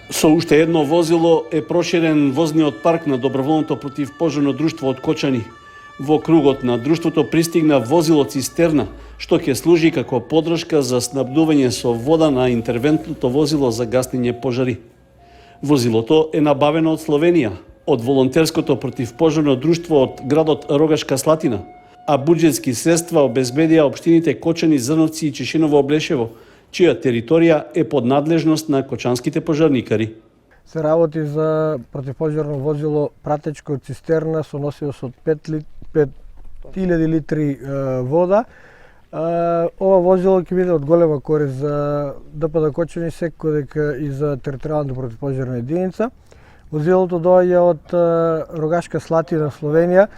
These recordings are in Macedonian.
Со уште едно возило е проширен возниот парк на доброволното противпожарно друштво од Кочани. Во кругот на друштвото пристигна возило цистерна, што ќе служи како поддршка за снабдување со вода на интервентното возило за гаснење пожари. Возилото е набавено од Словенија, од волонтерското противпожарно друштво од градот Рогашка Слатина, а буџетски средства обезбедија општините Кочани, Зрновци и Чешиново Облешево, чија територија е под надлежност на кочанските пожарникари. Се работи за противпожарно возило пратечко цистерна со носивост од 5000 литри вода. Ова возило ќе биде од голема корист за ДПД Кочани, секако дека и за територијалната противпожарна единица. Возилото доаѓа од Рогашка Слатина, Словенија.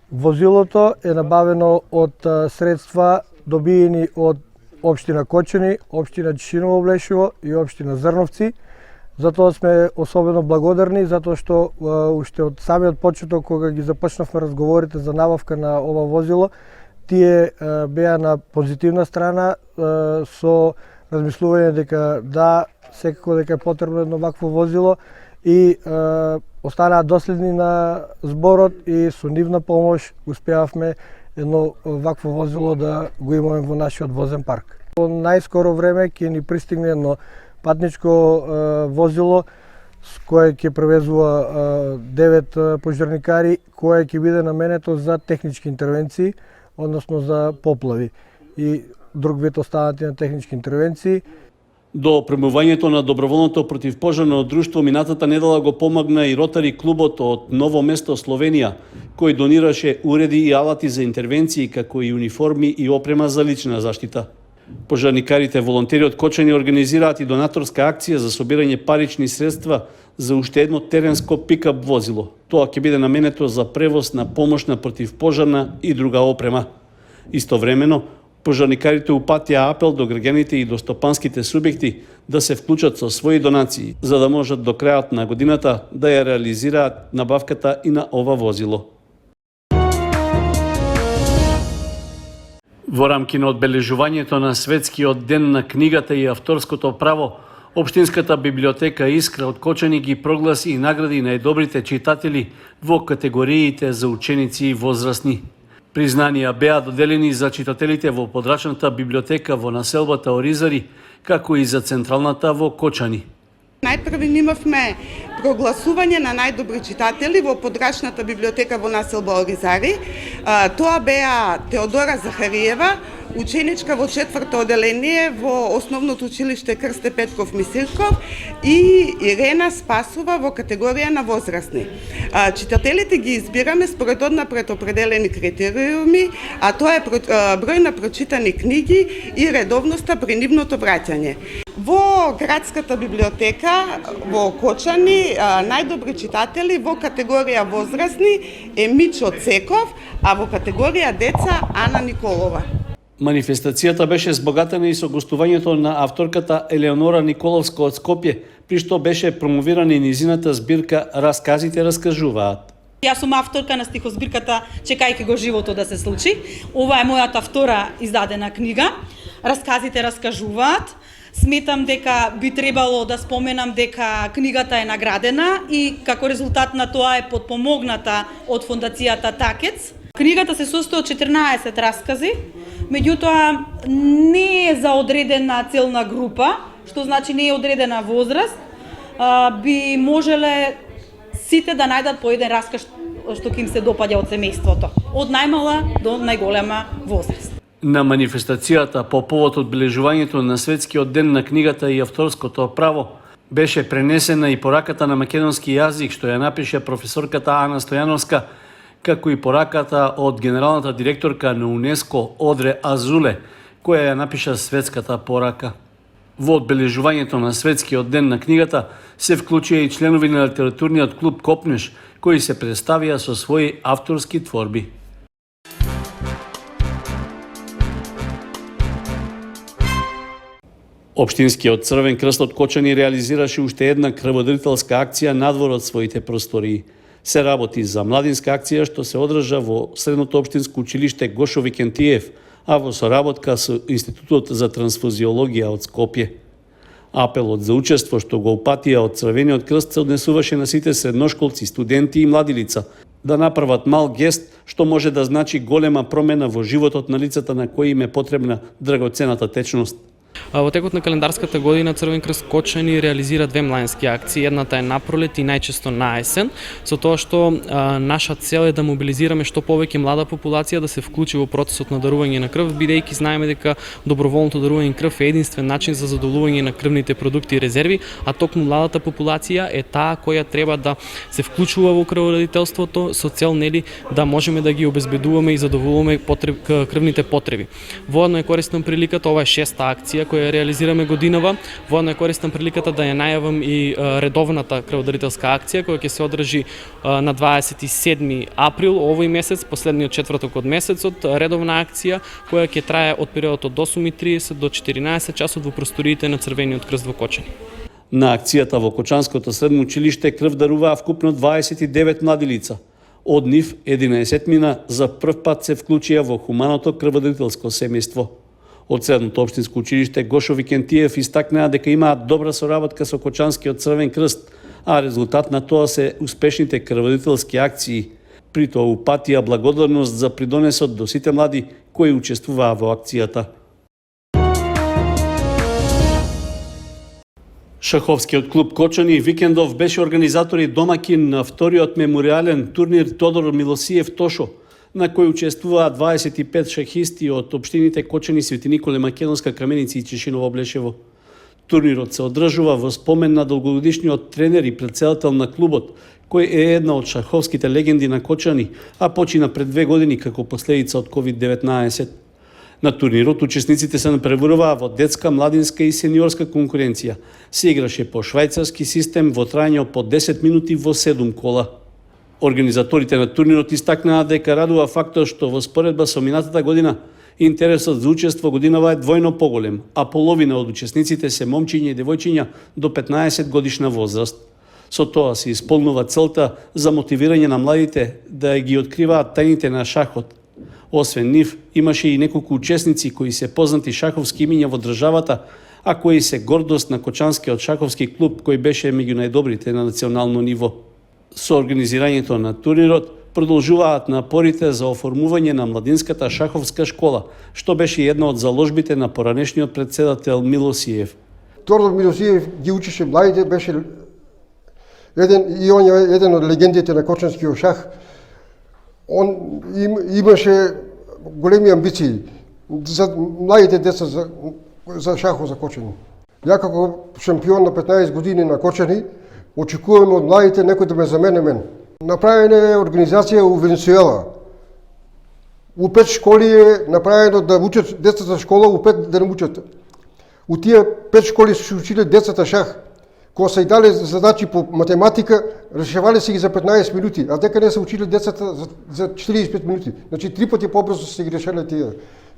Возилото е набавено од средства добиени од општина Кочани, општина Чешиново Облешево и општина Зрновци. Затоа сме особено благодарни, затоа што уште од самиот почеток кога ги започнавме разговорите за набавка на ова возило, тие беа на позитивна страна со размислување дека да, секако дека е потребно едно вакво возило и останаа доследни на зборот и со нивна помош успеавме едно вакво возило да го имаме во нашиот возен парк. Во најскоро време ќе ни пристигне едно патничко возило с кое ќе превезува 9 пожарникари, кое ќе биде наменето за технички интервенции, односно за поплави и друг вид останати технички интервенции. До премувањето на доброволното противпожарно друштво минатата недела го помогна и Ротари клубот од Ново место, Словенија, кој донираше уреди и алати за интервенции, како и униформи и опрема за лична заштита. Пожарникарите волонтери од Кочани организираат и донаторска акција за собирање парични средства за уште едно теренско пикап возило. Тоа ќе биде наменето за превоз на помошна противпожарна и друга опрема. Истовремено, пожарникарите упатија апел до граѓаните и до стопанските субјекти да се вклучат со своји донации, за да можат до крајот на годината да ја реализираат набавката и на ова возило. Во рамки на одбележувањето на Светскиот ден на книгата и авторското право, Општинската библиотека Искра од Кочани ги прогласи и награди најдобрите читатели во категориите за ученици и возрастни. Признанија беа доделени за читателите во подрачната библиотека во населбата Оризари, како и за централната во Кочани. Најпрви имавме прогласување на најдобри читатели во подрачната библиотека во населба Оризари. Тоа беа Теодора Захариева, ученичка во 4-то оделение во Основното училиште Крсте Петков Мисирков, и Ирена Спасова во категорија на возрастни. Читателите ги избираме според однапред определени критериуми, а тоа е број на прочитани книги и редовноста при нивното враќање. Во градската библиотека во Кочани најдобри читатели во категорија возрастни е Мичо Цеков, а во категорија деца Ана Николова. Манифестацијата беше збогатена и со гостувањето на авторката Елеонора Николовска од Скопје, при што беше промовирана и низината збирка Расказите раскажуваат. Јас сум авторка на стихозбирката Чекајќи го животот да се случи. Ова е мојата втора издадена книга. Расказите раскажуваат. Сметам дека би требало да споменам дека книгата е наградена и како резултат на тоа е подпомогната од фондацијата Такец. Книгата се состои од 14 раскази, меѓутоа не е за одредена целна група, што значи не е одредена возраст. Би можеле сите да најдат по еден расказ што ќе им се допаѓа од семејството, од најмала до најголема возраст. На манифестацијата по повод одбележувањето на Светскиот ден на книгата и авторското право беше пренесена и пораката на македонски јазик што ја напише професорката Ана Стојановска, како и пораката од генералната директорка на УНЕСКО Одре Азуле, која ја напиша светската порака. Во одбележувањето на Светскиот ден на книгата се вклучија и членови на литературниот клуб Копнеш, кои се представија со своји авторски творби. Општинскиот Црвен крст од Кочани реализираше уште една крводарителска акција надвор од своите простории. Се работи за младинска акција што се одржа во Средното општинско училиште Гошо Викентиев, а во соработка со Институтот за трансфузиологија од Скопје. Апелот за учество што го упатија од Црвениот крст се однесуваше на сите средношколци, студенти и млади лица да направат мал гест што може да значи голема промена во животот на лицата на кои им е потребна драгоцената течност. Во текот на календарската година Црвен крст Кочани реализира две младински акции. Едната е на пролет и најчесто на есен, со тоа што наша цел е да мобилизираме што повеќе млада популација да се вклучи во процесот на дарување на крв, бидејќи знаеме дека доброволното дарување на крв е единствен начин за задоволување на крвните продукти и резерви, а токму младата популација е таа која треба да се вклучува во крвородителството со цел да можеме да ги обезбедуваме и задоволуваме крвните потреби. Воедно е корисна приликата, ова е шеста акција која реализираме годинава. Воедно е корисна приликата да ја најавам и редовната крводарителска акција која ќе се одржи на 27 април овој месец, последниот четврток од месецот, редовна акција која ќе трае од периодот од 8:30 до 14 часот во просториите на Црвениот крст во Кочани. На акцијата во Кочанското средно училиште крв даруваа вкупно 29 млади лица. Од нив 11 за прв пат се вклучија во хуманото крводарителско семејство. Од Средното општинско училиште Гошо Викентиев истакнаа дека имаат добра соработка со Кочанскиот Црвен крст, а резултат на тоа се успешните крводарителски акции. При тоа упатија благодарност за придонесот до сите млади кои учествуваа во акцијата. Шаховскиот клуб Кочани викендов беше организатор и домакин на вториот мемориален турнир Тодор Милосиев Тошо, на кој учествуваа 25 шахисти од општините Кочани, Свети Николе, Македонска, Каменица и Чешиново Блешево. Турнирот се одржува во спомен на долгогодишниот тренер и претседател на клубот, кој е една од шаховските легенди на Кочани, а почина пред 2 години како последица од COVID-19. На турнирот учесниците се напреваруваа во детска, младинска и сениорска конкуренција. Се играше по швајцарски систем во трајање по 10 минути во 7 кола. Организаторите на турнирот истакнаа дека радува фактот што во споредба со минатата година интересот за учество годинава е двојно поголем, а половина од учесниците се момчиња и девојчиња до 15 годишна возраст. Со тоа се исполнува целта за мотивирање на младите да ги откриваат тајните на шахот. Освен нив, имаше и неколку учесници кои се познати шаховски имиња во државата, а кои се гордост на Кочанскиот шаховски клуб кој беше меѓу најдобрите на национално ниво. Со организирањето на турнирот продолжуваат напорите за оформување на младинската шаховска школа, што беше една од заложбите на поранешниот претседател Милосиев. Тодор Милосиев ги учеше младите, беше еден од легендите на кочанскиот шах. Он имаше големи амбиции за младите деца за шахот за Кочани. Ја како шампион на 15 години на Кочани, очекуваме од младите некој да ме замени мен. Направена е организација у Венецуела. У 5 школи е направено да учат децата школа, у 5 да не учат. У тие 5 школи се училе децата шах. Кога се дали задачи по математика, решавале се ги за 15 минути, а дека не се училе децата за 45 минути. Значи 3 пати побрзо се ги решале тие.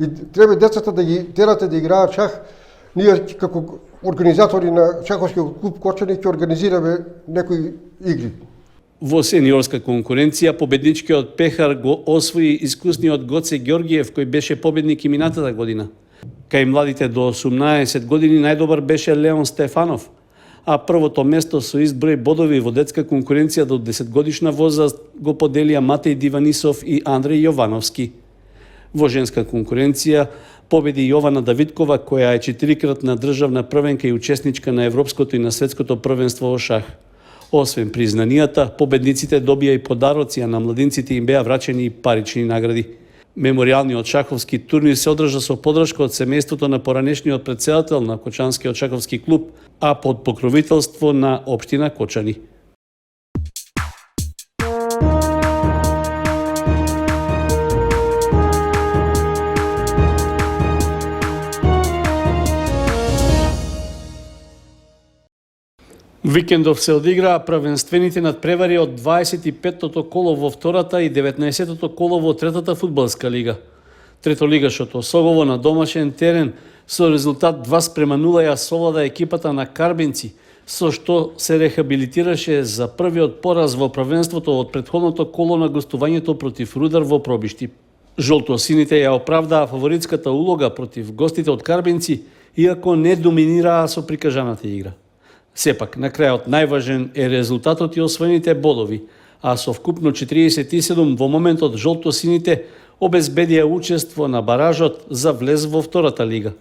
И треба децата да ги терате да играат шах. Ние како организатори на шаховскиот клуб Кочани ќе организираме некои игри. Во сениорска конкуренција победничкиот пехар го освои искусниот Гоце Ѓоргиев кој беше победник и минатата година. Кај младите до 18 години најдобар беше Леон Стефанов, а првото место со изброј бодови во детска конкуренција до 10 годишна возраст го поделија Матеј Диванисов и Андреј Јовановски. Во женска конкуренција победи Јована Давидкова, која е 4-кратна државна првенка и учесничка на Европското и на Светското првенство во шах. Освен признанијата, победниците добија и подароци, а на младинците им беа врачени и парични награди. Мемориалниот шаховски турнир се одржа со подршка од семејството на поранешниот претседател на Кочанскиот шаховски клуб, а под покровителство на општина Кочани. Викендов се одиграа првенствените надпревари од 25-тото коло во втората и 19-тото коло во третата фудбалска лига. Третолигашото Согово на домашен терен со резултат 2:0 ја совлада екипата на Карбинци, со што се рехабилитираше за првиот пораз во првенството од претходното коло на гостувањето против Рудар во Пробишти. Жолтосините ја оправдаа фаворитската улога против гостите од Карбинци иако не доминираа со прикажаната игра. Сепак, на крајот најважен е резултатот и освоените бодови, а со вкупно 47 во моментот жолто-сините обезбедија учество на баражот за влез во втората лига.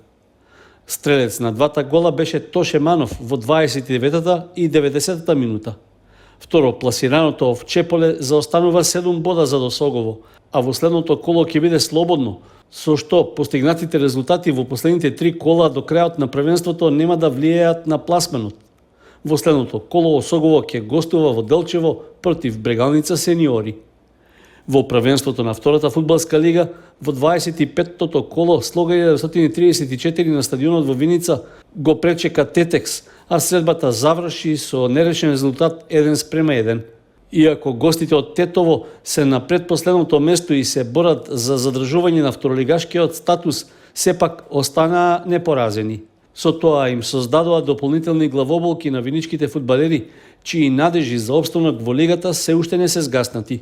Стрелец на двата гола беше Тоше Манов во 29-та и 90-та минута. Второ пласираното Овчеполе заостанува 7 бода за Досогово, а во следното коло ќе биде слободно, со што постигнатите резултати во последните 3 кола до крајот на првенството нема да влијаат на пласменот. Во следното коло Осогово ќе гостува во Делчево против Брегалница сениори. Во првенството на втората фудбалска лига, во 25-тото коло Слога 1934 на стадионот во Виница го пречека Тетекс, а средбата заврши со нерешен резултат 1:1. Иако гостите од Тетово се на предпоследното место и се борат за задржување на второлигашкиот статус, сепак останаа непоразени. Со тоа им создадоа дополнителни главоболки на виничките фудбалери, чии надежи за опстанок во лигата се уште не се згаснати.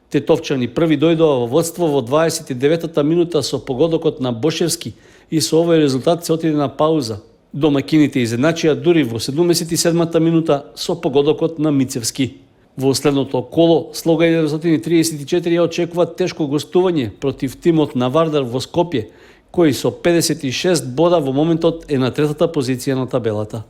Тетовчани први дојдоа во водство во 29-та минута со погодокот на Бошевски и со овој резултат се отиде на пауза. Домакините изедначија дури во 77-та минута со погодокот на Мицевски. Во следното коло Слога 1934 ја очекува тешко гостување против тимот на Вардар во Скопје, кој со 56 бода во моментот е на третата позиција на табелата.